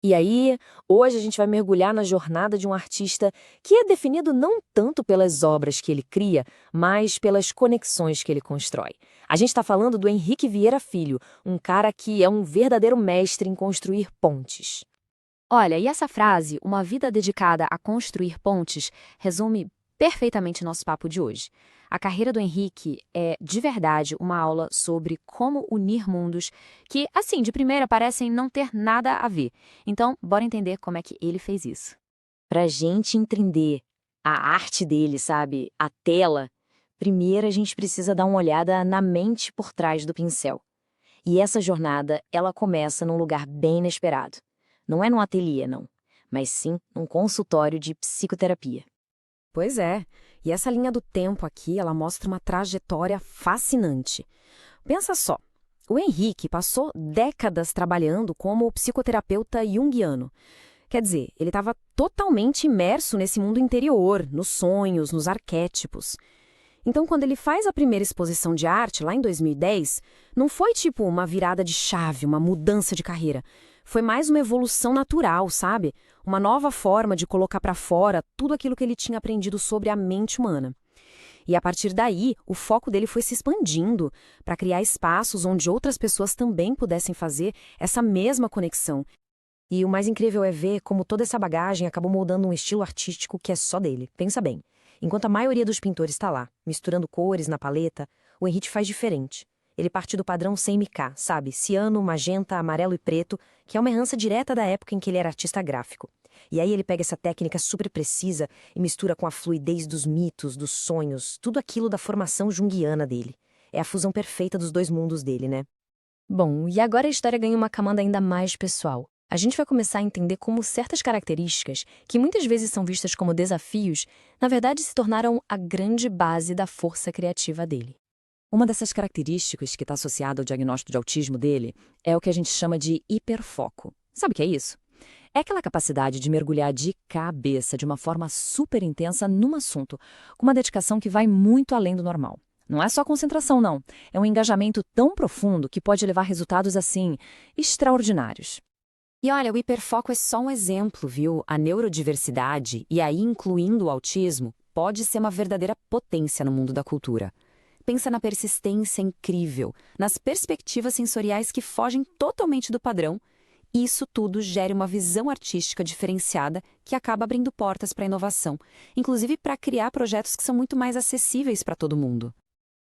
E aí, hoje a gente vai mergulhar na jornada de um artista que é definido não tanto pelas obras que ele cria, mas pelas conexões que ele constrói. A gente está falando do Henrique Vieira Filho, um cara que é um verdadeiro mestre em construir pontes. Olha, e essa frase, uma vida dedicada a construir pontes, resume perfeitamente nosso papo de hoje. A carreira do Henrique é, de verdade, uma aula sobre como unir mundos que, assim, de primeira parecem não ter nada a ver. Então, bora entender como é que ele fez isso. Pra gente entender a arte dele, sabe, a tela, primeiro a gente precisa dar uma olhada na mente por trás do pincel. E essa jornada, ela começa num lugar bem inesperado. Não é num ateliê, não, mas sim num consultório de psicoterapia. Pois é, e essa linha do tempo aqui, ela mostra uma trajetória fascinante. Pensa só, o Henrique passou décadas trabalhando como psicoterapeuta junguiano. Quer dizer, ele estava totalmente imerso nesse mundo interior, nos sonhos, nos arquétipos. Então, quando ele faz a primeira exposição de arte, lá em 2010, não foi tipo uma virada de chave, uma mudança de carreira. Foi mais uma evolução natural, sabe? Uma nova forma de colocar para fora tudo aquilo que ele tinha aprendido sobre a mente humana. E a partir daí, o foco dele foi se expandindo para criar espaços onde outras pessoas também pudessem fazer essa mesma conexão. E o mais incrível é ver como toda essa bagagem acabou moldando um estilo artístico que é só dele. Pensa bem. Enquanto a maioria dos pintores está lá, misturando cores na paleta, o Henrique faz diferente. Ele parte do padrão CMK, sabe? Ciano, magenta, amarelo e preto, que é uma herança direta da época em que ele era artista gráfico. E aí ele pega essa técnica super precisa e mistura com a fluidez dos mitos, dos sonhos, tudo aquilo da formação junguiana dele. É a fusão perfeita dos dois mundos dele, né? Bom, e agora a história ganha uma camada ainda mais pessoal. A gente vai começar a entender como certas características, que muitas vezes são vistas como desafios, na verdade se tornaram a grande base da força criativa dele. Uma dessas características que está associada ao diagnóstico de autismo dele é o que a gente chama de hiperfoco. Sabe o que é isso? É aquela capacidade de mergulhar de cabeça de uma forma super intensa num assunto, com uma dedicação que vai muito além do normal. Não é só concentração, não. É um engajamento tão profundo que pode levar resultados, assim, extraordinários. E olha, o hiperfoco é só um exemplo, viu? A neurodiversidade, e aí incluindo o autismo, pode ser uma verdadeira potência no mundo da cultura. Pensa na persistência incrível, nas perspectivas sensoriais que fogem totalmente do padrão. E isso tudo gera uma visão artística diferenciada que acaba abrindo portas para a inovação, inclusive para criar projetos que são muito mais acessíveis para todo mundo.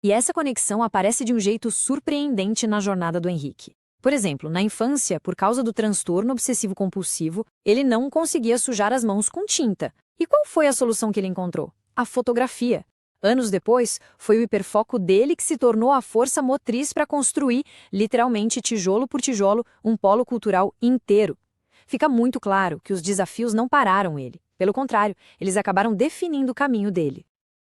E essa conexão aparece de um jeito surpreendente na jornada do Henrique. Por exemplo, na infância, por causa do transtorno obsessivo-compulsivo, ele não conseguia sujar as mãos com tinta. E qual foi a solução que ele encontrou? A fotografia. Anos depois, foi o hiperfoco dele que se tornou a força motriz para construir, literalmente tijolo por tijolo, um polo cultural inteiro. Fica muito claro que os desafios não pararam ele. Pelo contrário, eles acabaram definindo o caminho dele.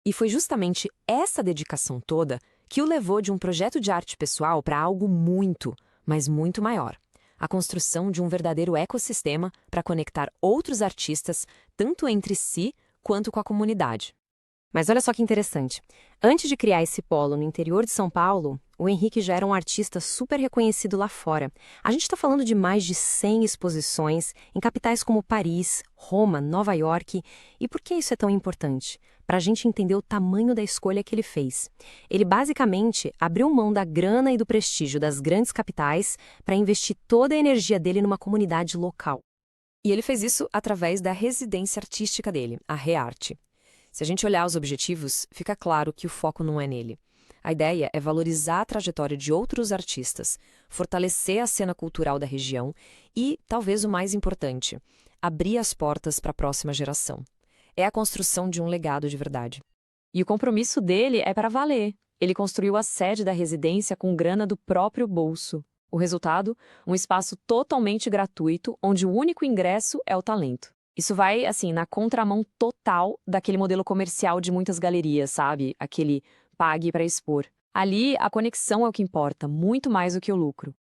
E foi justamente essa dedicação toda que o levou de um projeto de arte pessoal para algo muito, mas muito maior. A construção de um verdadeiro ecossistema para conectar outros artistas, tanto entre si quanto com a comunidade. Mas olha só que interessante. Antes de criar esse polo no interior de São Paulo, o Henrique já era um artista super reconhecido lá fora. A gente está falando de mais de 100 exposições em capitais como Paris, Roma, Nova York. E por que isso é tão importante? Para a gente entender o tamanho da escolha que ele fez. Ele basicamente abriu mão da grana e do prestígio das grandes capitais para investir toda a energia dele numa comunidade local. E ele fez isso através da residência artística dele, a Rearte. Se a gente olhar os objetivos, fica claro que o foco não é nele. A ideia é valorizar a trajetória de outros artistas, fortalecer a cena cultural da região e, talvez o mais importante, abrir as portas para a próxima geração. É a construção de um legado de verdade. E o compromisso dele é para valer. Ele construiu a sede da residência com grana do próprio bolso. O resultado? Um espaço totalmente gratuito, onde o único ingresso é o talento. Isso vai, assim, na contramão total daquele modelo comercial de muitas galerias, sabe? Aquele pague para expor. Ali, a conexão é o que importa, muito mais do que o lucro.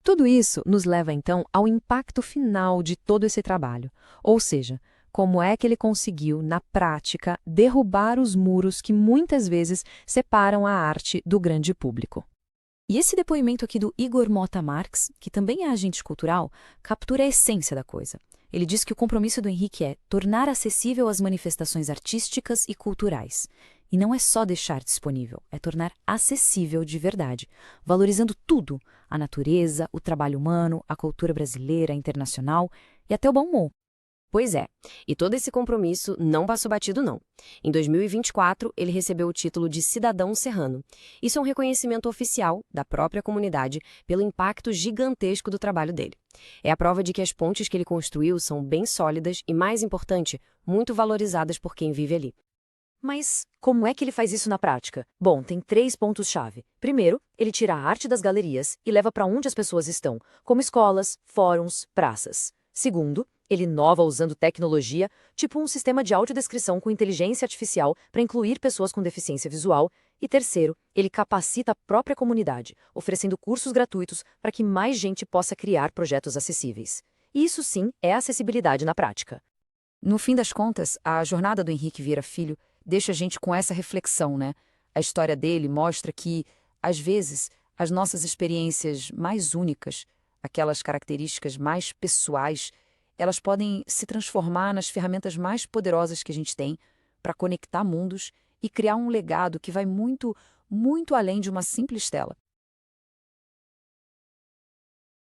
Tudo isso nos leva, então, ao impacto final de todo esse trabalho. Ou seja, como é que ele conseguiu, na prática, derrubar os muros que muitas vezes separam a arte do grande público. E esse depoimento aqui do Igor Mota Marx, que também é agente cultural, captura a essência da coisa. Ele diz que o compromisso do Henrique é tornar acessível as manifestações artísticas e culturais. E não é só deixar disponível, é tornar acessível de verdade, valorizando tudo, a natureza, o trabalho humano, a cultura brasileira, internacional e até o bom humor. Pois é, e todo esse compromisso não passou batido não. Em 2024, ele recebeu o título de Cidadão Serrano. Isso é um reconhecimento oficial da própria comunidade pelo impacto gigantesco do trabalho dele. É a prova de que as pontes que ele construiu são bem sólidas e, mais importante, muito valorizadas por quem vive ali. Mas como é que ele faz isso na prática? Bom, tem 3 pontos-chave. Primeiro, ele tira a arte das galerias e leva para onde as pessoas estão, como escolas, fóruns, praças. Segundo, ele inova usando tecnologia, tipo um sistema de audiodescrição com inteligência artificial para incluir pessoas com deficiência visual. E terceiro, ele capacita a própria comunidade, oferecendo cursos gratuitos para que mais gente possa criar projetos acessíveis. E isso sim é acessibilidade na prática. No fim das contas, a jornada do Henrique Vieira Filho deixa a gente com essa reflexão, né? A história dele mostra que, às vezes, as nossas experiências mais únicas, aquelas características mais pessoais, elas podem se transformar nas ferramentas mais poderosas que a gente tem para conectar mundos e criar um legado que vai muito, muito além de uma simples tela.